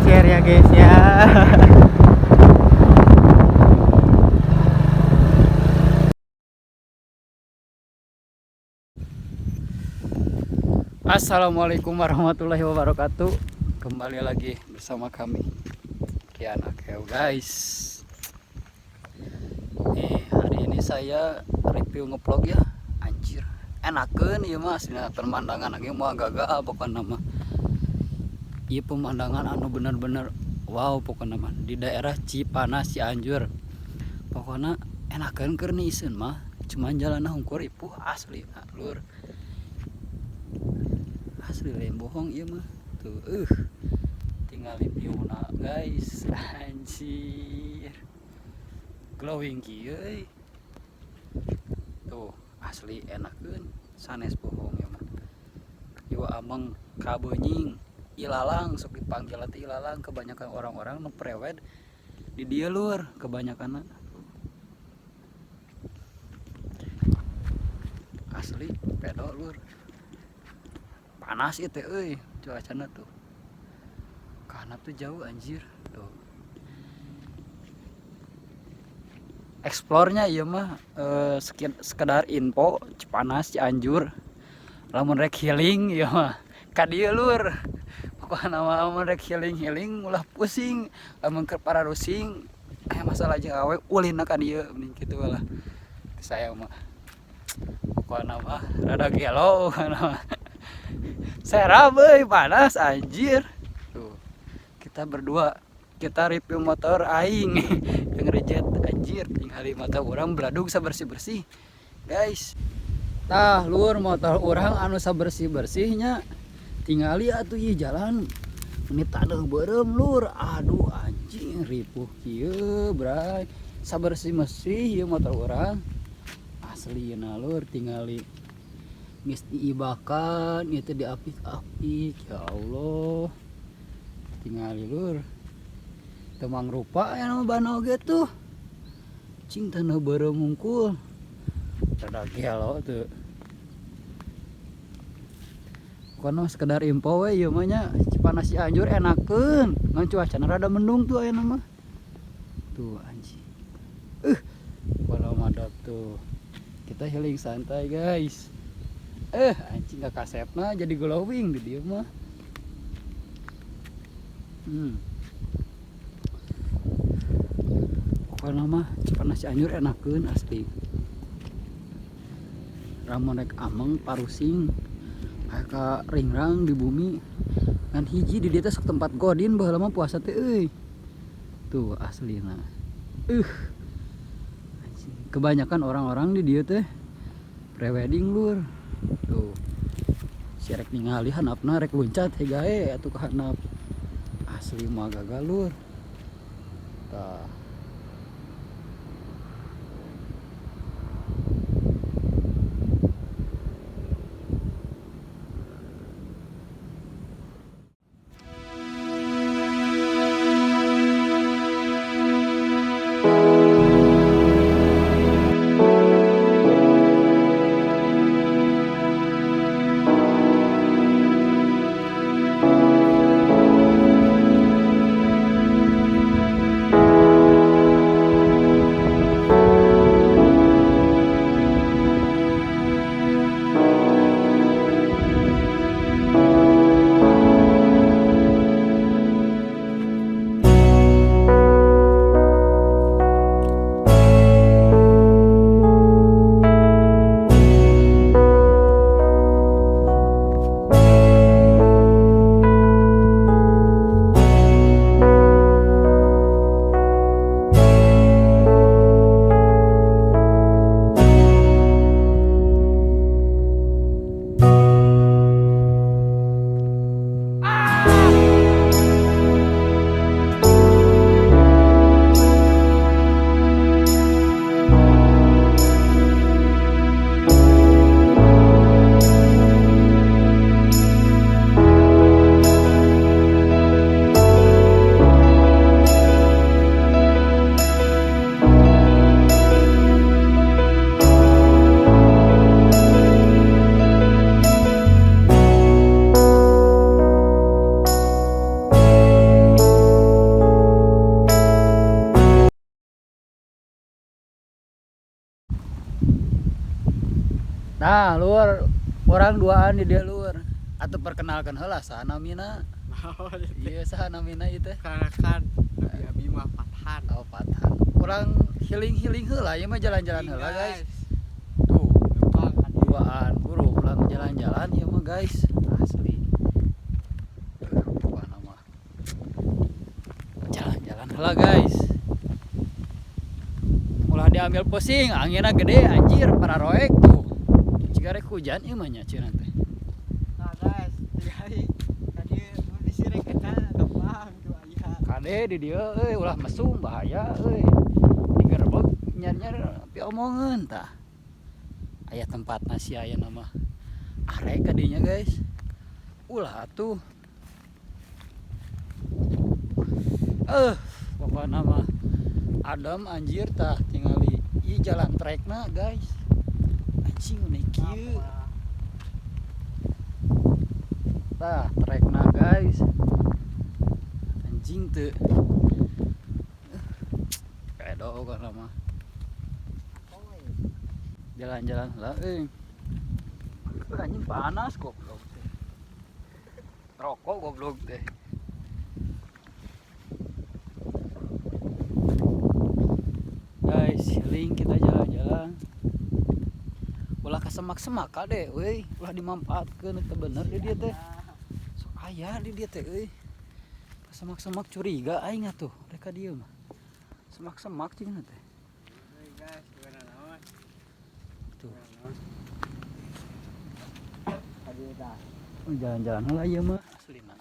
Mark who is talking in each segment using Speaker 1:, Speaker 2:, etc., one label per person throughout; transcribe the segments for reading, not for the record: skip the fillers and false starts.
Speaker 1: share ya guys ya. Assalamualaikum warahmatullahi wabarakatuh. Kembali lagi bersama kami Kiana Keo guys. Hari ini saya review ngevlog ya. Anjir, enakeun ieu mah aslinya pemandangan lagi mau gagal pokoknya nama. Ieu pemandangan anu bener-bener wow pokoknya mah di daerah Cipanas Cianjur. Pokoknya enakeun keur niiseun mah. Cuman jalanna hungkur ipuh asli lur. Asli lain bohong ieu mah. Tuh tinggal viewna guys. Anjir. Glowing kieu euy. Tuh asli enakeun sanes bohong ya mah. Ieu ameng kabenying ilalang sok dipanggil teh ilalang, kebanyakan orang-orang nu prewed di dieu lur kebanyakan asli pedo lur. Panas itu euy cuacana tuh. Kana tuh jauh anjir. Tuh. Explore-nya ieu mah sekedar info Cipanas Cianjur. Lamun rek healing ieu mah ka dieu lur. Pokokna mah rek healing ulah pusing. Lamun keur pararusing masalah jeung awewe ulin ka dieu mending kitu lah. Saya mah pokokna mah rada gelo kana. Serap euy panas anjir. Tuh. Kita berdua kita review motor aing yang rejet anjir tinggali mata orang beladung sabersih-bersih guys. Tah lur motor orang anu sabersih-bersihnya tingali atuh ieu jalan menit tadeuh beureum lur. Aduh anjing ripuh kieu bray sabersih-bersih ieu motor orang aslina lur. Tingali geus diibakan itu diapik-apik ya Allah. Tingali lur temang rupa ya nama bana oge tuh cing tanah beureum hungkul rada gelo tuh. Kono sekedar info we ieu mah nya Cipanas Cianjur enakeun ngan cuacana rada mendung tuh aya mah. Tuh anjing. Kalau madap tuh. Kita healing santai guys. Anjing gak kasepna jadi glowing di dieu mah. Pokokna mah Cipanas Cianjur enakeun asli. Ramun rek ameng parusing ka ringrang di bumi ngan hiji di dieu teh sok tempat godin baheula mah puasa teh euy. Tuh aslina. Kebanyakan orang-orang di dieu teh prewedding lur. Tuh. Si rek ningali handapna rek luncat hegae atuh ka handap. Asli mah gagal lur. Tah. Nah lur orang duaan di dia lur atau perkenalkan heula sanamina. Iya sanamina itu
Speaker 2: kan abi mah Pathan.
Speaker 1: oh Pathan orang healing heula ya mah jalan-jalan heula guys tuh duaan buru pulang jalan-jalan ya mah guys asli bukan nama jalan-jalan heula guys ulah diambil pusing anginnya gede anjir para roek tuh jika rek hujan ieu mah nya cenah teh
Speaker 2: Nah guys, tadi disirek eta gampang tuh aya.
Speaker 1: kade di dieu ulah mesum bahaya digerebek nyar-nyar pi omongeun tah aya tempatna si aya nama arek kadinya guys ulah atuh pokoknya mah adem anjir tah tingali ieu jalan trekna guys anjing naik kieu tah trekna guys anjing teu pedo kana mah jalan-jalan lah anjing panas goblok teh rokok goblok teh guys healing kita jalan-jalan ulah ke semak-semak kade euy ulah dimanfaatkeun teh bener di dieu teh sok aya di dieu teh euy ke semak-semak curiga aing atuh rek ka dieu mah semak-semak cingna teh
Speaker 2: Guys, gimana naon?
Speaker 1: tuh
Speaker 2: Tadi dah.
Speaker 1: jalan-jalan heula ieu mah aslina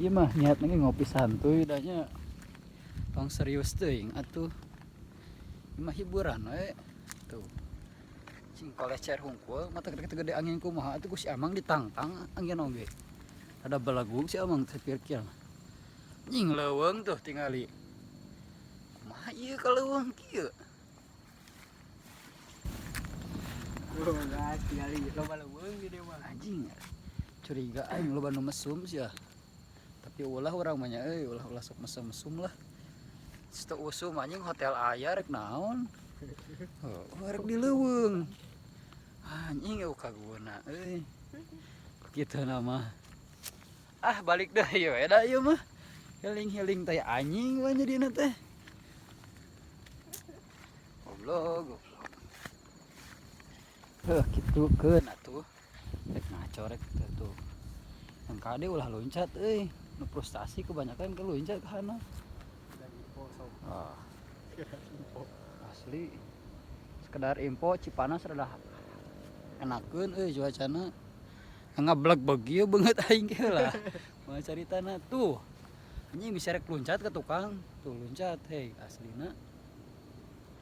Speaker 1: ieu mah niatna ge ngopi santuy da nya tong serius teuing atuh ieu mah hiburan we tuh cing kolecer hungkul mata gede-gede angin kumaha atuh ku si Amang ditangtang angin oge ada balagu si Amang teh pirkir nying leuweung tuh tingali kumaha ieu ka leuweung kieu
Speaker 2: Oh guys, tinggali loba leuweung di dieu mah.
Speaker 1: anjing curiga aing loba nu mesum sia tapi ulah urang mah nya ulah sok mesum-mesum lah Seta usum anjing hotel aya rek naon rek di leuweung anjing kaguna kitu nama balik dah ieu da ieu mah healing teh anjing we nya dina teh goblok kitu keun atuh rek ngaco rek tuh yang kade ulah loncat nu frustasi kebanyakan ke loncat ke hana asli sekedar info Cipanas rada enakeun cuacana ngableg begieu beungeut aing ge lah mah caritana tuh anjing bisa rek loncat ke tukang tuh loncat hei aslina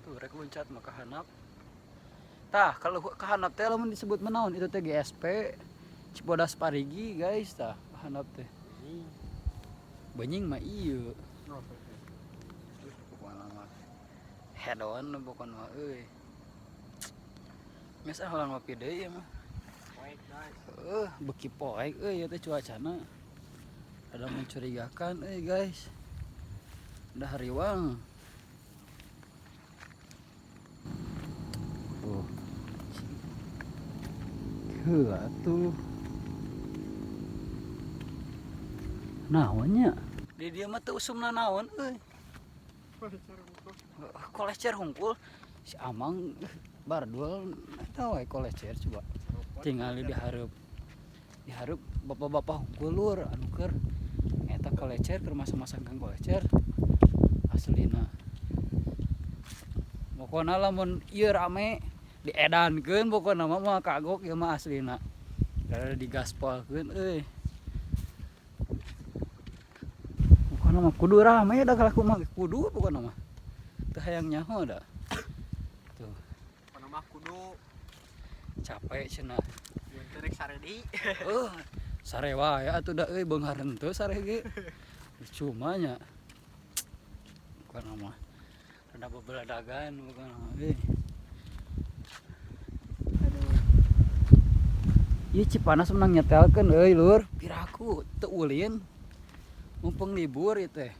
Speaker 1: tuh rek loncat mah ka handap tah kalau ka handap teh lamun disebut menaon itu teh GSP Cibodas Parigi guys tah ka handap teh benying mah ieu head on bukan mah geus halang ngopi deui mah
Speaker 2: Poek guys.
Speaker 1: beki poek ieu teh cuacana ada mencurigakan guys udah hariwang atuh naonnya di dia mah teu usumna naon kolecer hungkul si Amang bardul tahu kolecer coba tinggal dihareup bapak-bapak hungkul lur anu keur eta kolecer keur masang-masang kang kolecer aslina pokona lamun ieu rame diedankeun pokona mah kagok ieu mah aslina kada digaspolkeun pokona mah kudu rame da kalaku mah kudu pokona mah teu hayang nyaho da tuh
Speaker 2: Pokona mah kudu
Speaker 1: capek cenah
Speaker 2: teu rek saredi.
Speaker 1: sarewa ya atuh da beunghar henteu sarege cuma nya pokona mah rada bebeladagan pokona mah ieu Cipanas menang nyetelkeun lur piraku teu ulin mumpung libur ieu teh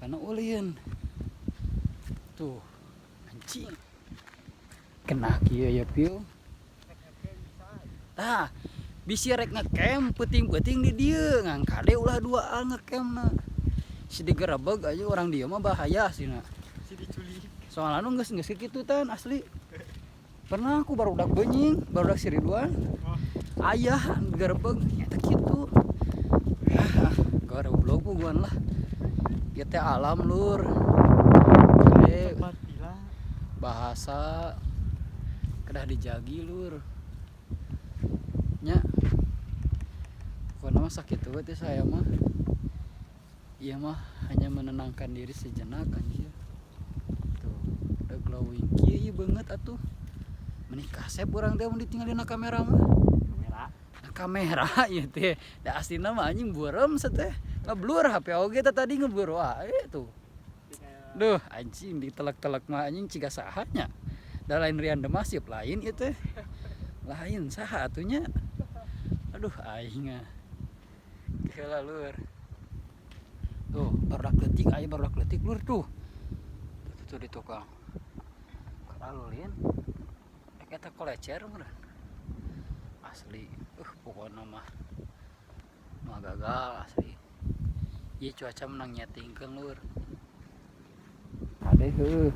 Speaker 1: kana ulin tuh anjing kena kieu ya pieu. Tah bisi rek ngecamp peuting-peuting di dieu ngangkade ulah duaan ngecampna. Si digerebeg aja orang dia mah bahaya sih
Speaker 2: Si diculik.
Speaker 1: soalnya nu geus kitu tan asli. Pernah aku barudak benying, barudak si Ridwan. Ayah digerebeg nyata kitu. Goblok bukan lah. Ieu teh alam lur. Kade
Speaker 2: Tempat gila.
Speaker 1: bahasa kedah dijagi lur. Nya. Pokoknya mah sakitu we teh saya mah. Iya mah hanya menenangkan diri sejenak anjir. Tuh, udah glowing kieu banget atuh. Menih kasep urang teh mun ditinggalin na kamera mah.
Speaker 2: Kamera.
Speaker 1: Na kamera ieu teh. Da aslinya mah anjing bureum sateh. Ngeblur HP oge teh tadi ngeblur wae tuh. Duh, anjing ditelek-telek mah anjing ciga saha nya. Da lain Rian Demasif lain ieu teh. Lain saha atunya. Aduh aing ah. Gila lur. Tuh, barudak leutik aya barudak leutik lur tuh. Tuh di tukang. Kalulin. Eta kolecer meureun. Asli. Pokona mah gagal asli. Ieu cuaca menang nyetingkeun lur. Ade heuh.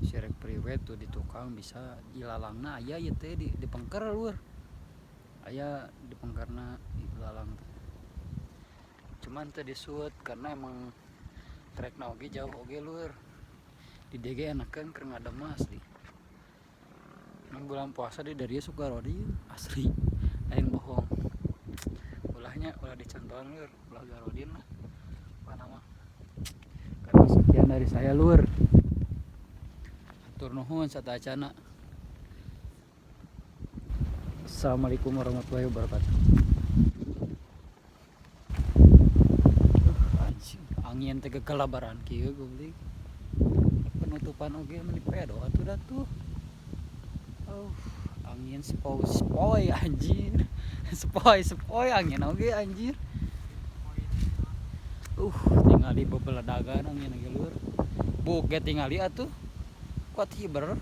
Speaker 1: Sirek priwet tuh di tukang bisa dilalangna aya ieu teh di pengker lur. Aya di pengkerna di lalang teh. Cuman teh disuut karena emang trekna oge jauh oge lur. Di DG enakeun keur ngadem asli. Nang bulan puasa di dari Sukarodi asli. Lain bohong. Ulahnya ulah dicontohan lur, ulah garodin lah. Pana mah. Karena sekian dari saya lur. Hatur nuhun satacana. Assalamualaikum warahmatullahi wabarakatuh. Anjing, angin teh kekelabaran kieu goblok. Penutupan oge meni pedo atuh da tuh. Angin sepoi anjir. Sepoi angin oge anjir. Tingali bebeledagan angin oge lur. Buk ge tingali atuh. Kuat hiber.